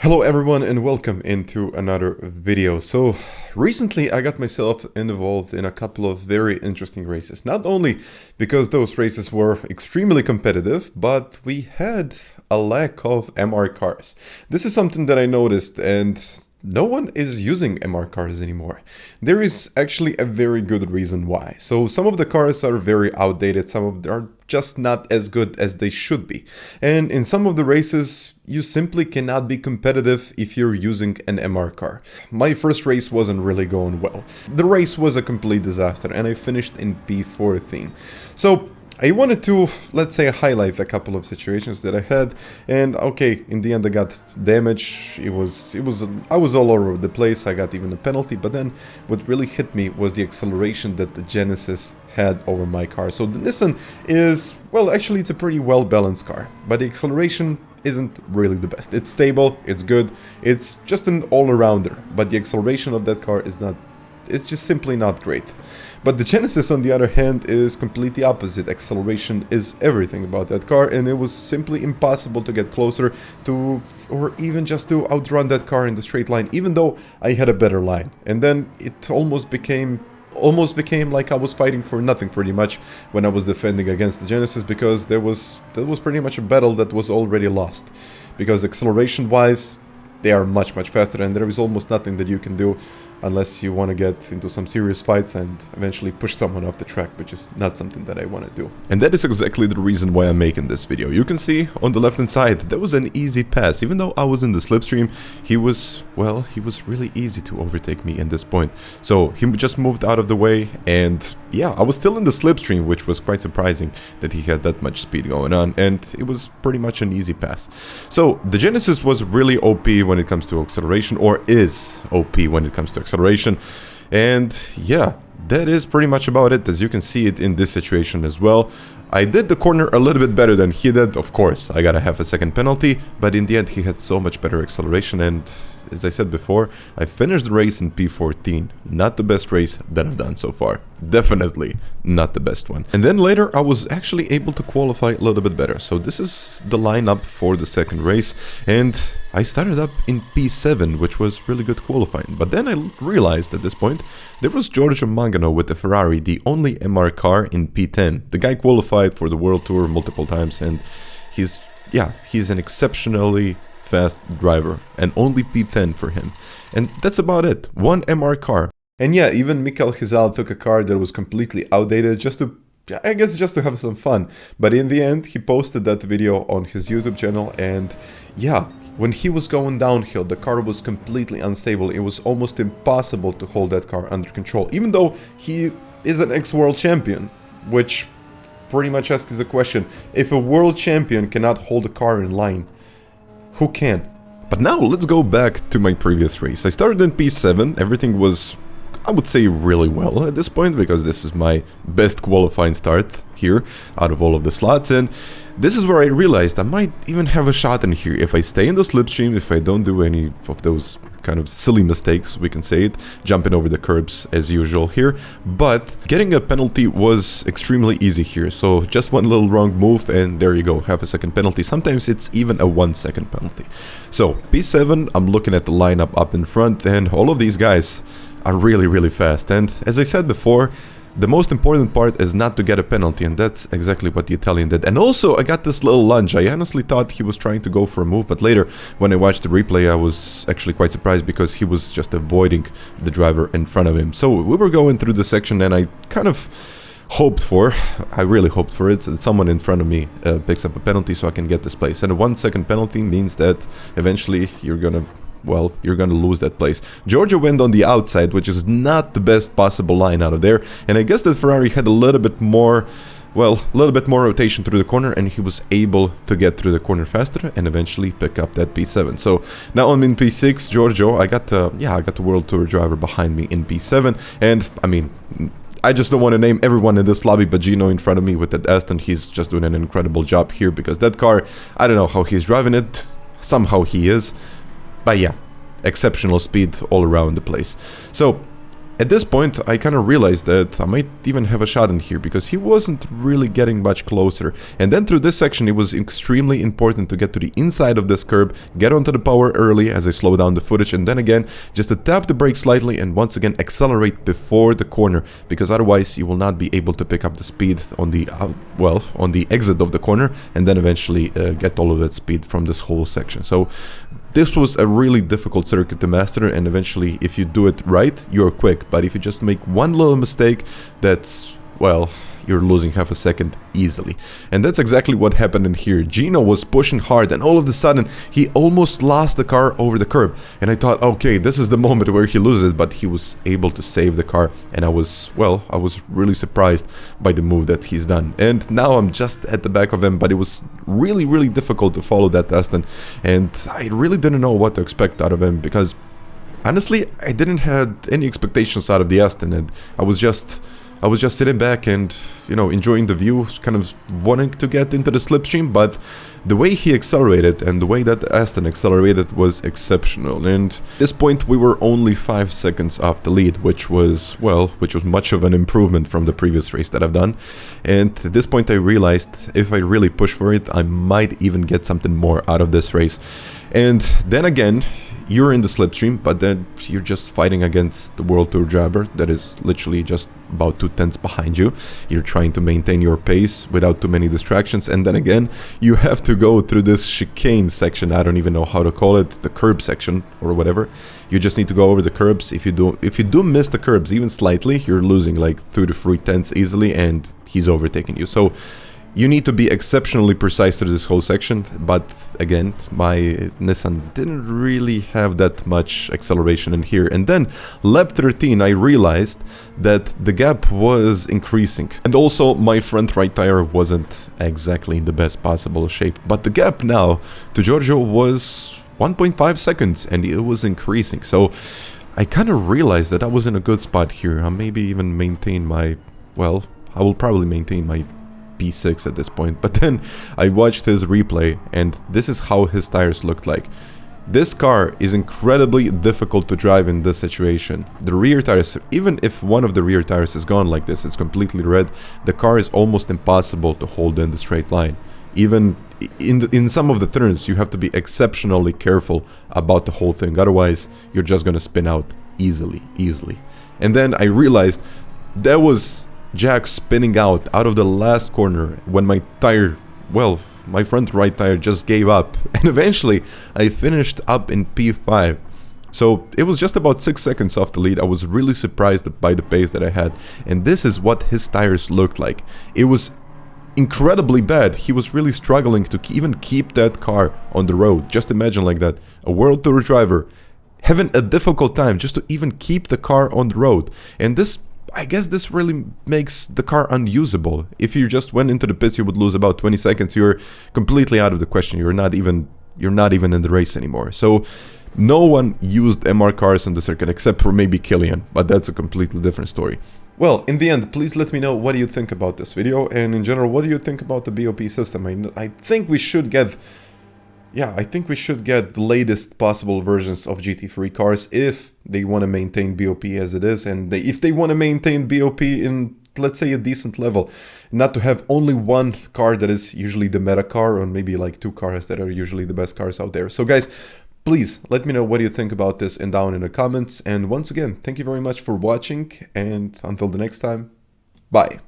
Hello everyone and welcome into another video. So recently I got myself involved in a couple of very interesting races. Not only because those races were extremely competitive, but we had a lack of MR cars. This is something that I noticed, and no one is using MR cars anymore. There is actually a very good reason why. So some of the cars are very outdated, some of them are just not as good as they should be. And in some of the races, you simply cannot be competitive if you're using an MR car. My first race wasn't really going well. The race was a complete disaster and I finished in P14. So I wanted to, let's say, highlight a couple of situations that I had, and okay, in the end I got damage. I was all over the place. I got even a penalty, but then what really hit me was the acceleration that the Genesis had over my car. So the Nissan is, well, actually it's a pretty well balanced car, but the acceleration isn't really the best. It's stable, it's good, it's just an all-arounder, but the acceleration of that car is not, it's just simply not great. But the Genesis, on the other hand, is completely opposite. Acceleration is everything about that car, and it was simply impossible to get closer to, or even just to outrun that car in the straight line, even though I had a better line. And then it almost became like I was fighting for nothing pretty much when I was defending against the Genesis, because that was pretty much a battle that was already lost. Because acceleration wise, they are much faster, and there is almost nothing that you can do unless you want to get into some serious fights and eventually push someone off the track, which is not something that I want to do. And that is exactly the reason why I'm making this video. You can see on the left hand side, there was an easy pass. Even though I was in the slipstream, he was really easy to overtake me at this point. So he just moved out of the way, and yeah, I was still in the slipstream, which was quite surprising that he had that much speed going on, and it was pretty much an easy pass. So the Genesis was really OP when it comes to acceleration, or is OP when it comes to acceleration. And yeah, that is pretty much about it. As you can see it in this situation as well, I did the corner a little bit better than he did. Of course, I got a half a second penalty, but in the end he had so much better acceleration, and as I said before, I finished the race in P14. Not the best race that I've done so far. Definitely not the best one. And then later I was actually able to qualify a little bit better. So this is the lineup for the second race, and I started up in P7, which was really good qualifying. But then I realized at this point there was Giorgio Mangano with the Ferrari, the only MR car in P10. The guy qualified for the World Tour multiple times, and he's an exceptionally fast driver, and only P10 for him. And that's about it. One MR car. And yeah, even Michel took a car that was completely outdated just to, I guess, just to have some fun. But in the end, he posted that video on his YouTube channel, and yeah, when he was going downhill, the car was completely unstable. It was almost impossible to hold that car under control, even though he is an ex-world champion, which pretty much asks the question, if a world champion cannot hold a car in line, who can? But now let's go back to my previous race. I started in P7, everything was, I would say, really well at this point, because this is my best qualifying start here out of all of the slots, and this is where I realized I might even have a shot in here if I stay in the slipstream, if I don't do any of those kind of silly mistakes, we can say it, jumping over the curbs as usual here. But getting a penalty was extremely easy here, so just one little wrong move and there you go, half a second penalty. Sometimes it's even a 1 second penalty. So P7, I'm looking at the lineup up in front, and all of these guys are really fast, and as I said before, the most important part is not to get a penalty, and that's exactly what the Italian did. And also, I got this little lunge. I honestly thought he was trying to go for a move, but later, when I watched the replay, I was actually quite surprised, because he was just avoiding the driver in front of him. So we were going through the section, and I kind of I really hoped for it, that someone in front of me picks up a penalty so I can get this place. And a 1 second penalty means that eventually you're gonna lose that place. Giorgio went on the outside, which is not the best possible line out of there, and I guess that Ferrari had a little bit more rotation through the corner, and he was able to get through the corner faster and eventually pick up that P7. So now I'm in P6, Giorgio, I got the World Tour driver behind me in P7, and I mean, I just don't want to name everyone in this lobby, but Gino in front of me with that Aston, he's just doing an incredible job here, because that car, I don't know how he's driving it, somehow he is. But yeah, exceptional speed all around the place. So At this point, I kind of realized that I might even have a shot in here because he wasn't really getting much closer. And then through this section, it was extremely important to get to the inside of this curb, get onto the power early as I slow down the footage, and then again, just to tap the brake slightly and once again accelerate before the corner, because otherwise you will not be able to pick up the speed on the on the exit of the corner, and then eventually get all of that speed from this whole section. So this was a really difficult circuit to master, and eventually if you do it right, you're quick. But if you just make one little mistake, that's, well, you're losing half a second easily. And that's exactly what happened in here. Gino was pushing hard, and all of a sudden he almost lost the car over the curb. And I thought, okay, this is the moment where he loses it, but he was able to save the car. And I was really surprised by the move that he's done. And now I'm just at the back of him, but it was really difficult to follow that Aston. And I really didn't know what to expect out of him, because honestly, I didn't have any expectations out of the Aston, and I was just sitting back and, you know, enjoying the view, kind of wanting to get into the slipstream. But the way he accelerated and the way that Aston accelerated was exceptional. And at this point, we were only 5 seconds off the lead, which was much of an improvement from the previous race that I've done. And at this point, I realized if I really push for it, I might even get something more out of this race. And then again, you're in the slipstream, but then you're just fighting against the World Tour driver that is literally just about 2/10 behind you. You're trying to maintain your pace without too many distractions, and then again, you have to go through this chicane section. I don't even know how to call it, the curb section or whatever. You just need to go over the curbs. If you do miss the curbs even slightly, you're losing like 2 to 3 tenths easily, and he's overtaking you. So you need to be exceptionally precise through this whole section, but again, my Nissan didn't really have that much acceleration in here. And then, lap 13, I realized that the gap was increasing. And also, my front right tire wasn't exactly in the best possible shape. But the gap now to Giorgio was 1.5 seconds, and it was increasing. So I kind of realized that I was in a good spot here. I'll maybe even maintain my, well, I will probably maintain my P6 at this point. But then I watched his replay, and this is how his tires looked like. This car is incredibly difficult to drive in this situation. The rear tires, even if one of the rear tires is gone like this, it's completely red, the car is almost impossible to hold in the straight line. Even in some of the turns, you have to be exceptionally careful about the whole thing, otherwise you're just gonna spin out easily. And then I realized that was Jack spinning out of the last corner when my tire, well, my front right tire just gave up, and eventually I finished up in P5. So it was just about 6 seconds off the lead. I was really surprised by the pace that I had, and this is what his tires looked like. It was incredibly bad. He was really struggling to even keep that car on the road. Just imagine like that, a World Tour driver having a difficult time just to even keep the car on the road. And this, I guess this really makes the car unusable. If you just went into the pits, you would lose about 20 seconds. You're completely out of the question. You're not even in the race anymore. So no one used MR cars on the circuit except for maybe Killian, but that's a completely different story. Well, in the end, please let me know what do you think about this video, and in general, what do you think about the BoP system? I think we should get, I think we should get the latest possible versions of GT3 cars if they want to maintain BoP as it is, and if they want to maintain BoP in, let's say, a decent level, not to have only one car that is usually the meta car, or maybe like 2 cars that are usually the best cars out there. So guys, please let me know what you think about this and down in the comments. And once again, thank you very much for watching, and until the next time, bye.